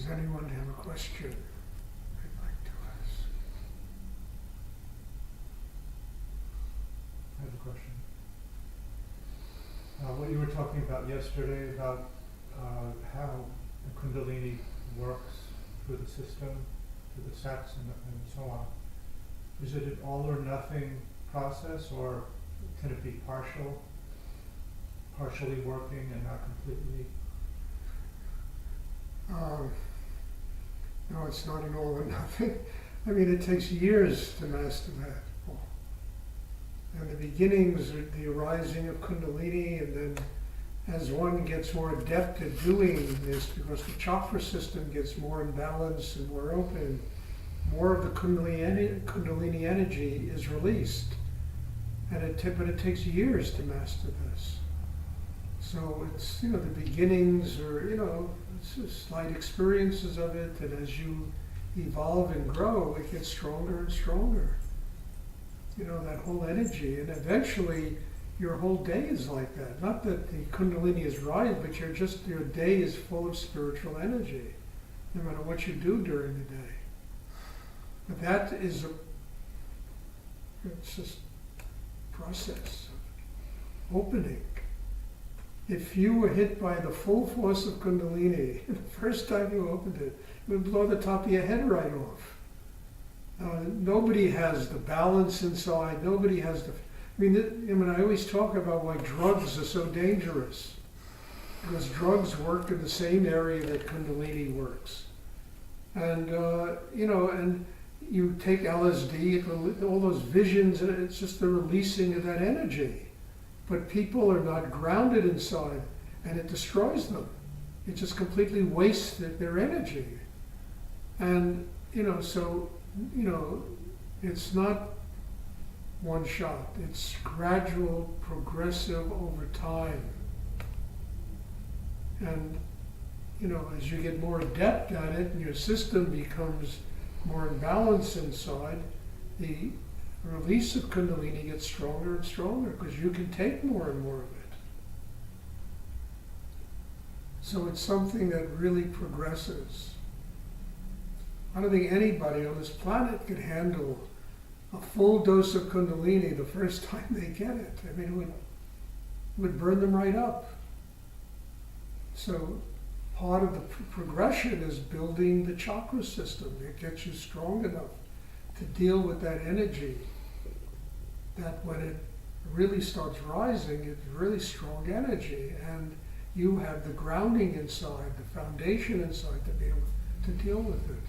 Does anyone have a question they'd like to ask? I have a question. What you were talking about yesterday about how the Kundalini works through the system, through the sets and so on. Is it an all or nothing process, or can it be partially working and not completely? No, it's not an all or nothing. I mean, it takes years to master that. And the beginnings are the arising of Kundalini, and then as one gets more adept at doing this, because the chakra system gets more in balance and more open, more of the Kundalini energy is released. But it takes years to master this. So it's, the beginnings are, it's just slight experiences of it, and as you evolve and grow, it gets stronger and stronger. That whole energy, and eventually your whole day is like that. Not that the Kundalini is right, but your day is full of spiritual energy, no matter what you do during the day. But that is it's just a process of opening. If you were hit by the full force of Kundalini, the first time you opened it, it would blow the top of your head right off. Nobody has the balance inside. Nobody has I always talk about why drugs are so dangerous. Because drugs work in the same area that Kundalini works. And, and you take LSD, all those visions, and it's just the releasing of that energy. But people are not grounded inside, and it destroys them. It just completely wastes their energy. And, it's not one shot. It's gradual, progressive over time. And, as you get more adept at it and your system becomes more in balance inside, the release of Kundalini gets stronger and stronger because you can take more and more of it. So it's something that really progresses. I don't think anybody on this planet could handle a full dose of Kundalini the first time they get it. I mean, it would burn them right up. So part of the progression is building the chakra system. It gets you strong enough to deal with that energy, that when it really starts rising, it's really strong energy, and you have the grounding inside, the foundation inside to be able to deal with it.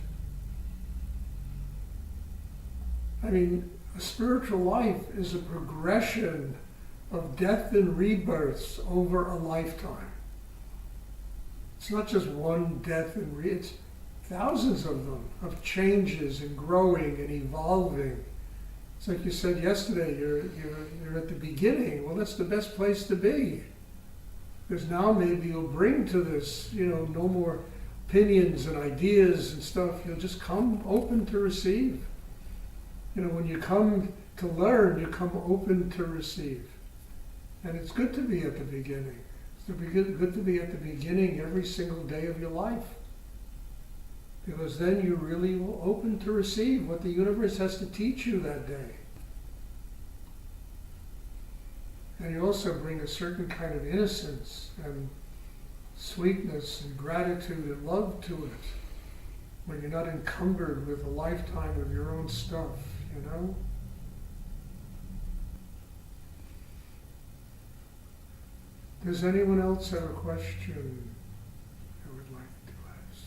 I mean, a spiritual life is a progression of death and rebirths over a lifetime. It's not just one death and it's thousands of them, of changes and growing and evolving. It's like you said yesterday, you're at the beginning. Well, that's the best place to be. Because now maybe you'll bring to this, no more opinions and ideas and stuff. You'll just come open to receive. When you come to learn, you come open to receive. And it's good to be at the beginning. It's good to be at the beginning every single day of your life. Because then you really will open to receive what the universe has to teach you that day. And you also bring a certain kind of innocence and sweetness and gratitude and love to it when you're not encumbered with a lifetime of your own stuff, Does anyone else have a question I would like to ask?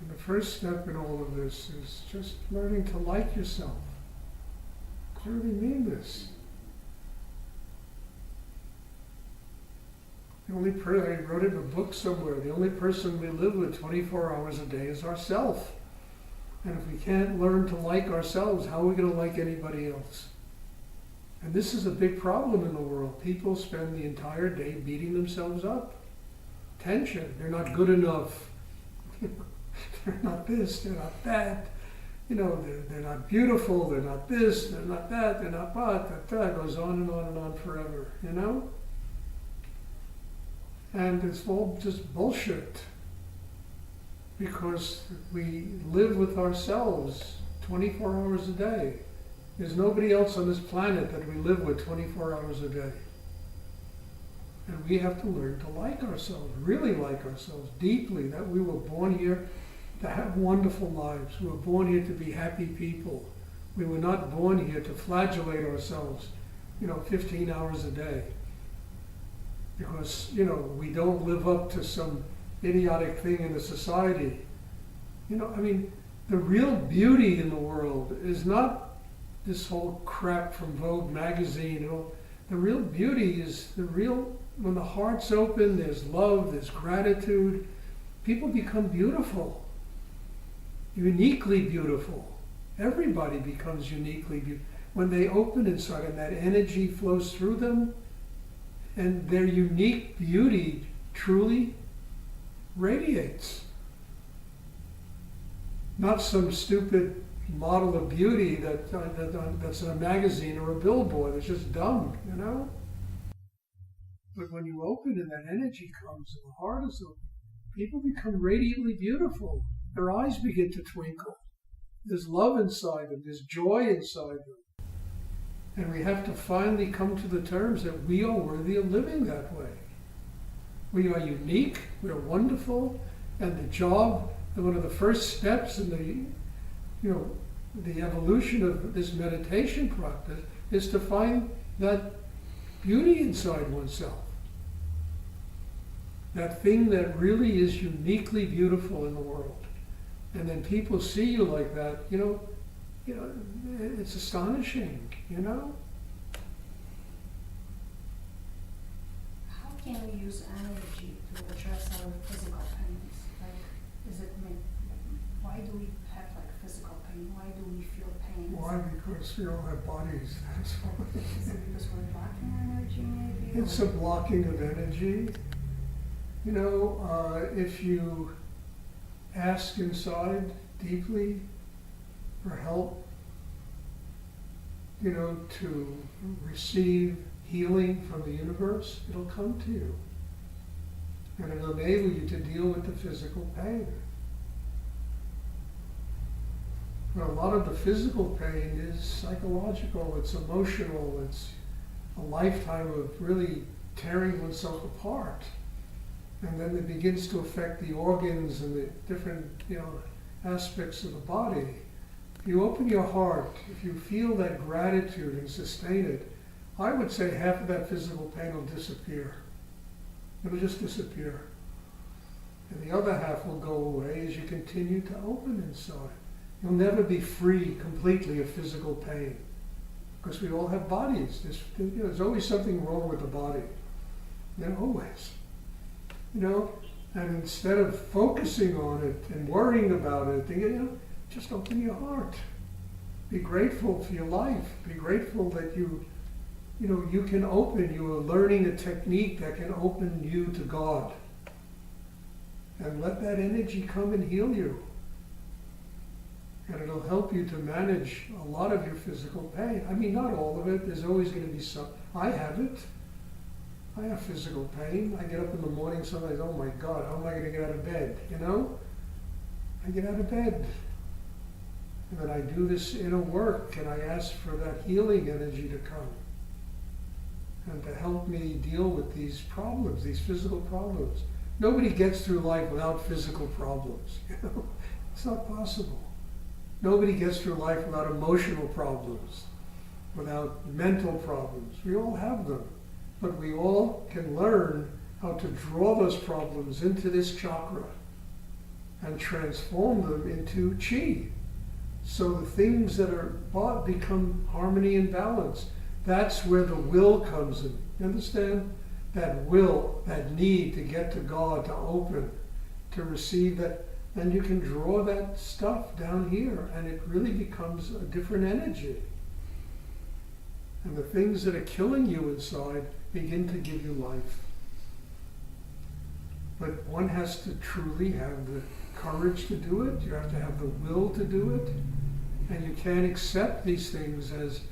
And the first step in all of this is just learning to like yourself. I really mean this. I wrote in a book somewhere, the only person we live with 24 hours a day is ourselves. And if we can't learn to like ourselves, how are we going to like anybody else? And this is a big problem in the world. People spend the entire day beating themselves up. Tension. They're not good enough. They're not this, they're not that. They're not beautiful, they're not this, they're not that, they're not but. That goes on and on and on forever, And it's all just bullshit. because we live with ourselves 24 hours a day. There's nobody else on this planet that we live with 24 hours a day. And we have to learn to like ourselves, really like ourselves deeply, that we were born here to have wonderful lives. We were born here to be happy people. We were not born here to flagellate ourselves, 15 hours a day. Because, we don't live up to some idiotic thing in the society. The real beauty in the world is not this whole crap from Vogue magazine. The real beauty is when the heart's open, there's love, there's gratitude. People become beautiful, uniquely beautiful. Everybody becomes uniquely beautiful. When they open inside and that energy flows through them, and their unique beauty truly radiates. Not some stupid model of beauty that's in a magazine or a billboard. It's just dumb, But when you open and that energy comes and the heart is open, people become radiantly beautiful. Their eyes begin to twinkle. There's love inside them. There's joy inside them. And we have to finally come to the terms that we are worthy of living that way. We are unique, we are wonderful, and the job, and one of the first steps in the evolution of this meditation practice is to find that beauty inside oneself. That thing that really is uniquely beautiful in the world. And then people see you like that, it's astonishing, How can we use energy to address our physical pains? Why do we have physical pain? Why do we feel pain? Why? Because we all have bodies, that's why. Is it because we're blocking energy maybe? It's a blocking of energy. If you ask inside deeply for help, to receive healing from the universe, it'll come to you. And it'll enable you to deal with the physical pain. But a lot of the physical pain is psychological, it's emotional, it's a lifetime of really tearing oneself apart. And then it begins to affect the organs and the different, aspects of the body. If you open your heart, if you feel that gratitude and sustain it, I would say half of that physical pain will disappear. It'll just disappear. And the other half will go away as you continue to open inside. You'll never be free completely of physical pain, because we all have bodies. There's always something wrong with the body. Always. And instead of focusing on it and worrying about it, just open your heart. Be grateful for your life. Be grateful that you can open. You are learning a technique that can open you to God. And let that energy come and heal you. And it'll help you to manage a lot of your physical pain. Not all of it. There's always going to be some. I have it. I have physical pain. I get up in the morning sometimes, oh my God, how am I going to get out of bed? I get out of bed. And then I do this inner work, and I ask for that healing energy to come. And to help me deal with these problems, these physical problems. Nobody gets through life without physical problems. It's not possible. Nobody gets through life without emotional problems, without mental problems. We all have them. But we all can learn how to draw those problems into this chakra and transform them into chi. So the things that are bought become harmony and balance. That's where the will comes in. You understand? That will, that need to get to God, to open, to receive that. And you can draw that stuff down here, and it really becomes a different energy. And the things that are killing you inside begin to give you life. But one has to truly have the courage to do it. You have to have the will to do it. And you can't accept these things as,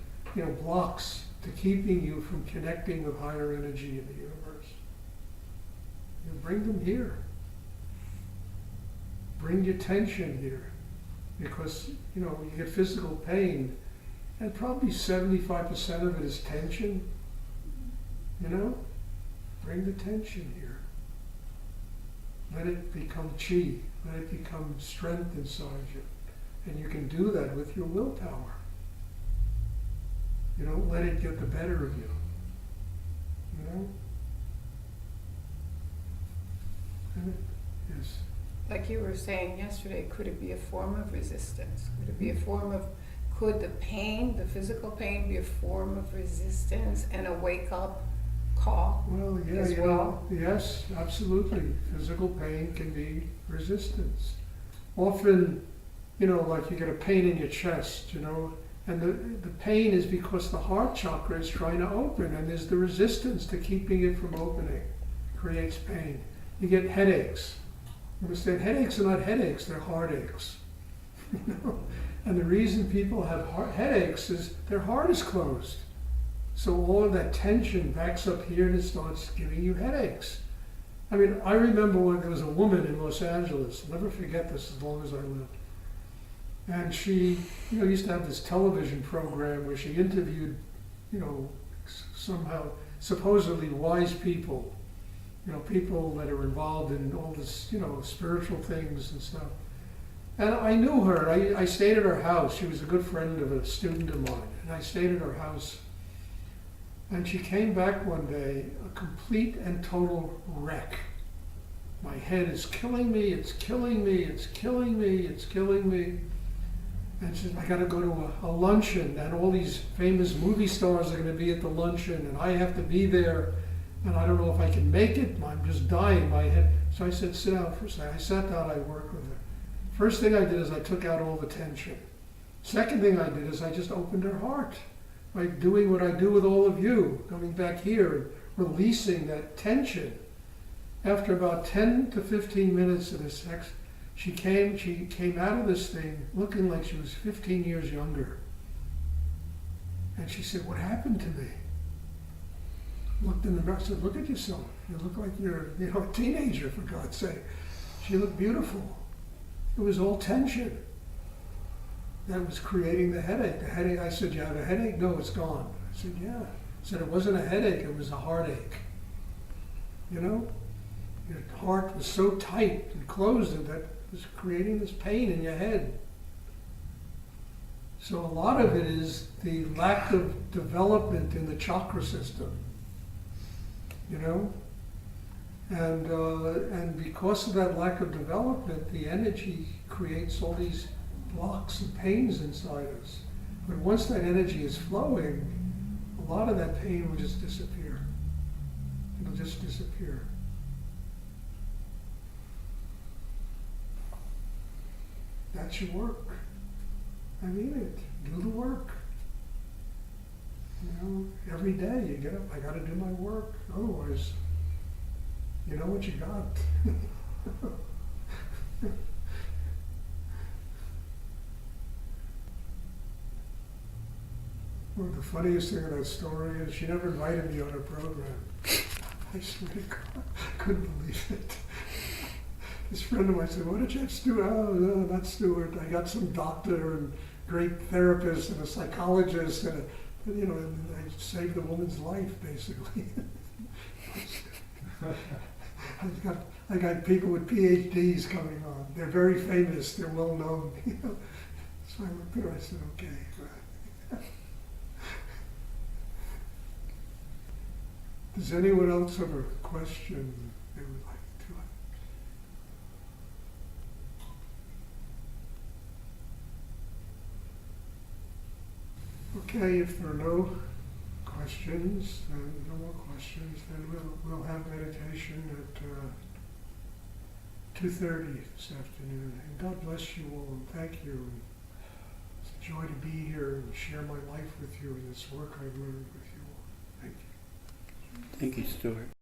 blocks to keeping you from connecting with higher energy in the universe. You bring them here. bring your tension here, because, you know, you get physical pain, and probably 75% of it is tension, you know? Bring the tension here. Let it become chi, let it become strength inside you. And you can do that with your willpower. You don't let it get the better of you. You know? Yes. Like you were saying yesterday, could it be a form of resistance? Could it be a form of, could the pain, the physical pain, be a form of resistance and a wake-up call? Well, yeah, as you well? know, yes, absolutely. Physical pain can be resistance. Often, you know, like you get a pain in your chest, you know, and the pain is because the heart chakra is trying to open, and there's the resistance to keeping it from opening. Creates pain. You get headaches. Understand, headaches are not headaches, they're heartaches. You know? And the reason people have headaches is their heart is closed. So all of that tension backs up here and it starts giving you headaches. I mean, I remember when there was a woman in Los Angeles, I'll never forget this as long as I live. And she, you know, used to have this television program where she interviewed, you know, somehow supposedly wise people, you know, people that are involved in all this, you know, spiritual things and stuff. And I knew her. I stayed at her house. She was a good friend of a student of mine. And I stayed at her house. And she came back one day, a complete and total wreck. My head is killing me, it's killing me, it's killing me, it's killing me. And she said, I gotta go to a luncheon, and all these famous movie stars are gonna be at the luncheon, and I have to be there, and I don't know if I can make it, I'm just dying, my head. So I said, sit down for a second. I sat down, I worked with her. First thing I did is I took out all the tension. Second thing I did is I just opened her heart by doing what I do with all of you, coming back here and releasing that tension. After about 10 to 15 minutes of this sex, she came out of this thing looking like she was 15 years younger. And she said, what happened to me? Looked in the mirror, I said, look at yourself. You look like you're, you know, a teenager, for God's sake. She looked beautiful. It was all tension that was creating the headache. The headache, I said, you have a headache? No, it's gone. I said, yeah. I said, it wasn't a headache, it was a heartache. You know? Your heart was so tight and closed that it was creating this pain in your head. So a lot of it is the lack of development in the chakra system. You know? And because of that lack of development, the energy creates all these blocks and pains inside us. But once that energy is flowing, a lot of that pain will just disappear. It'll just disappear. That's your work. I mean it. Do the work. You know, every day you get up, I gotta do my work. Otherwise, you know what you got. Well, the funniest thing in that story is she never invited me on her program. I swear to God, couldn't believe it. This friend of mine said, "Why don't you have Stuart?" "Oh, no, not Stuart. I got some doctor and great therapist and a psychologist and you know, and I saved the woman's life, basically." I got people with PhDs coming on. They're very famous. They're well known. You know? So I looked at her. I said, "Okay." Does anyone else have a question they would like to? Okay, if there are no questions, no more questions, then we'll have meditation at 2:30 this afternoon. And God bless you all, and thank you. It's a joy to be here and share my life with you and this work I've learned with you all. Thank you. Thank you, Stuart.